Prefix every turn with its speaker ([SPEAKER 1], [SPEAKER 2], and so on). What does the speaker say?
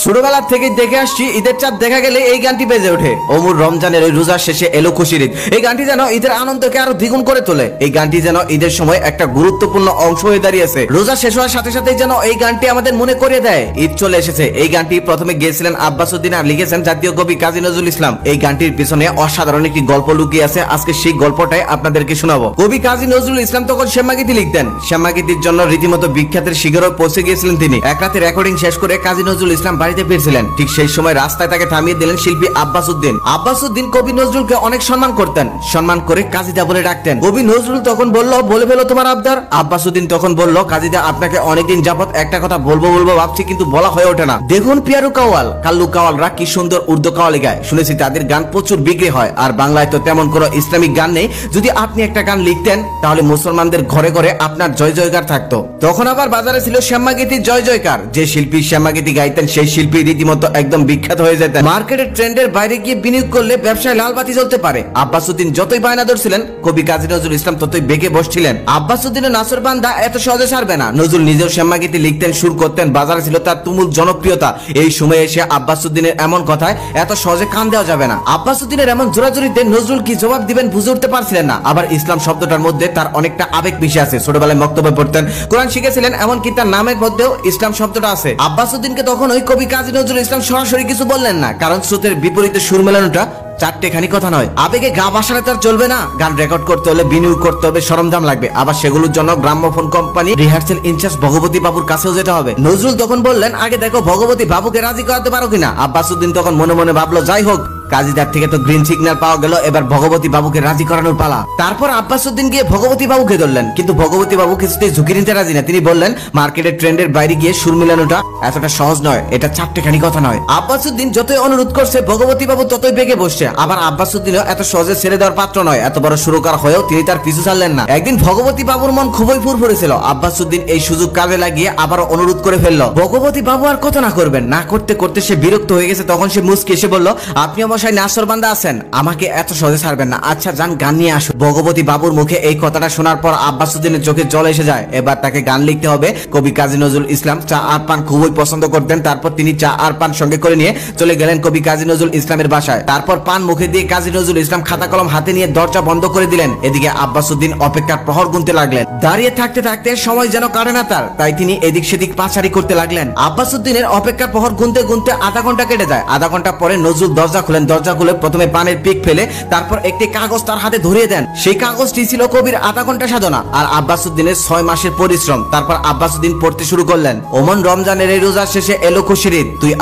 [SPEAKER 1] ছোটবেলা থেকে দেখে আসছি ঈদের চাঁদ দেখা গেলে এই গানটি বেজে ওঠে। ওমর রমজানের এই রোজার শেষে এলো খুশির ঈদ। এই গানটি যেন ঈদের আনন্দকে আরো দ্বিগুণ করে তোলে। এই গানটি যেন ঈদের সময় একটা গুরুত্বপূর্ণ অংশ হয়ে দাঁড়িয়েছে। রোজা শেষ হওয়ার সাথে সাথে যেন এই গানটি আমাদের মনে করিয়ে দেয় ঈদ চলে এসেছে। এই গানটি প্রথমে গেয়েছিলেন আব্বাস উদ্দিন আর লিখেছেন জাতীয় কবি কাজী নজরুল ইসলাম। এই গানটির পিছনে অসাধারণ একটি গল্প লুকিয়ে আছে। আজকে সেই গল্পটাই আপনাদেরকে শোনাবো। কবি কাজী নজরুল ইসলাম তখন শ্যামাগীতি লিখতেন। শ্যামাগীতির জন্য রীতিমতো বিখ্যাতের শিখরে পৌঁছে গিয়েছিলেন তিনি। এক রাতে রেকর্ডিং শেষ করে কাজী নজরুল ইসলাম বাড়িতে ফিরছিলেন। ঠিক সেই সময় রাস্তায় তাকে থামিয়ে দিলেন শিল্পী আব্বাস উদ্দিন। আব্বাস উদ্দিন কবি নজরুলকে অনেক সম্মান করতেন, সম্মান করে কাজীদা বলে ডাকতেন। কবি নজরুল তখন বলল, বলে ফেলো তোমার আবদার। আব্বাস উদ্দিন তখন বলল, কাজীদা আপনাকে অনেকদিন যাবত একটা কথা বলবো ভাবছি, কিন্তু বলা হয়ে ওঠে না। দেখুন পিয়ারু কাওয়াল, কাল্লু কাওয়ালরা কি সুন্দর উর্দু কাওয়ালি গায়। শুনেছি তাদের গান প্রচুর বিক্রি হয়। আর বাংলায় তো তেমন কোনো ইসলামিক গান নেই। যদি আপনি একটা গান লিখতেন তাহলে মুসলমানদের ঘরে ঘরে আপনার জয় জয়কার থাকতো। তখন আবার বাজারে ছিল শ্যামাগীতির জয় জয়কার। যে শিল্পী শ্যামাগীতি গাইতেন সেই শিল্পী রীতিমতো একদম বিখ্যাত হয়ে যেতেন। মার্কেটের ট্রেন্ডের বাইরে গিয়ে বিনিয়োগ করলে ব্যবসায় লাল বাতি জ্বলতে পারে। আব্বাস উদ্দিন যতই বায়না ধরছিলেন, কবি কাজী নজরুল ইসলাম ততই বেগে বসছিলেন। আব্বাস উদ্দিনের নাসর বান্দা এত সহজে ছাড়বে না। নজরুল নিজেও শ্যামাগীতি লিখতেন, সুর করতেন, বাজারে ছিল তার তুমুল জনপ্রিয়তা। এই সময় এসে আব্বাস উদ্দিনের এমন কথায় এত সহজে কান দেওয়া যাবে না। আব্বাস উদ্দিনের এমন জোরাজুরিতে নজরুল কি জবাব দিবেন বুঝে উঠতে পারছিলেন না। আবার ইসলাম শব্দটার মধ্যে তার অনেকটা আবেগ মিশে আছে। ছোটবেলায় বক্তব্য পড়তেন, কোরআন শিখেছিলেন, এমনকি তার নামের মধ্যেও ইসলাম শব্দটা আছে। আব্বাস উদ্দিনকে তখন ওই কবি কাজী নজরুল ইসলাম সরাসরি কিছু বললেন না, কারণ স্রোতের বিপরীতে সুর মেলানোটা চারটেখানি কথা নয়। আবেগে গা ভাসালে তার চলবে না। গান রেকর্ড করতে হলে বিনিয়োগ করতে হবে, সরঞ্জাম লাগবে। আবার সেগুলোর জন্য গ্রামোফোন কোম্পানি রিহার্সেল ইনচার্জ ভগবতী বাবুর কাছেও যেতে হবে। নজরুল তখন বললেন, আগে দেখো ভগবতী বাবুকে রাজি করাতে পারো কিনা। আব্বাস উদ্দিন তখন মনে মনে ভাবলো, যাই হোক, কাজীদার থেকে তো গ্রিন সিগন্যাল পাওয়া গেল, এবার ভগবতী বাবুকে রাজি করানোর পালা। তারপর আব্বাস উদ্দিন গিয়ে ভগবতী বাবুকে ধরলেন, কিন্তু ভগবতী বাবু কিছুতেই ঝুঁকি নিতে রাজি না। তিনি বললেন, মার্কেটের ট্রেন্ডের বাইরে গিয়ে সুর মিলানোটা এতটা সহজ নয়, এটা চারটেখানি কথা নয়। আব্বাস উদ্দিন যতই অনুরোধ করছে ভগবতী বাবু ততই বেগে বসছে। আবার আব্বাস উদ্দিনও এত সহজে ছেড়ে দেওয়ার পাত্র নয়। এত বড় সুরকার হয়েও তিনি তার পিছু ছাড়লেন না। একদিন ভগবতী বাবুর মন খুবই ফুরফুরে ছিল। আব্বাস উদ্দিন এই সুযোগ কাজে লাগিয়ে আবার অনুরোধ করে ফেললো। ভগবতী বাবু আর কত না করবেন, না করতে করতে সে বিরক্ত হয়ে গেছে। তখন সে মুচকি এসে বলল, আপনি অবশ্যই নাসর বান্দা আছেন, আমাকে এত সহজে ছাড়বেন না। আচ্ছা যান, গান নিয়ে আসুন। ভগবতী বাবুর মুখে এই কথাটা শোনার পর আব্বাস উদ্দিনের চোখে জল এসে যায়। এবার তাকে গান লিখতে হবে। কবি কাজী নজরুল ইসলাম চা আর পান খুবই পছন্দ করতেন। তারপর তিনি চা আর পান সঙ্গে করে নিয়ে চলে গেলেন কবি কাজী নজরুল ইসলামের বাসায়। তারপর পান মুখে দিয়ে কাজী নজরুল ইসলাম খাতা কলম হাতে নিয়ে দরজা বন্ধ করে দিলেন। এদিকে আব্বাস উদ্দিন অপেক্ষার প্রহর গুনতে লাগলেন। দাঁড়িয়ে থাকতে থাকতে সময় যেন কাটে না তার, তাই তিনি এদিক সেদিক পাচারি করতে লাগলেন। আব্বাস উদ্দিনের অপেক্ষার প্রহর গুনতে গুনতে আধা ঘন্টা কেটে যায়। আধা ঘন্টা পরে নজরুল দরজা খুলেন। দরজা খুলে প্রথমে পানের পিক ফেলে তারপর একটি কাগজ তার হাতে ধরিয়ে দেন। সেই কাগজটি ছিল কবির আধা ঘন্টা সাধনা আর আব্বাস উদ্দিনের 6 মাসের পরিশ্রম। তারপর আব্বাস উদ্দিন পড়তে শুরু করলেন, ওমন রমজানের এই রোজার শেষে এলো খুশির ঈদ, তুই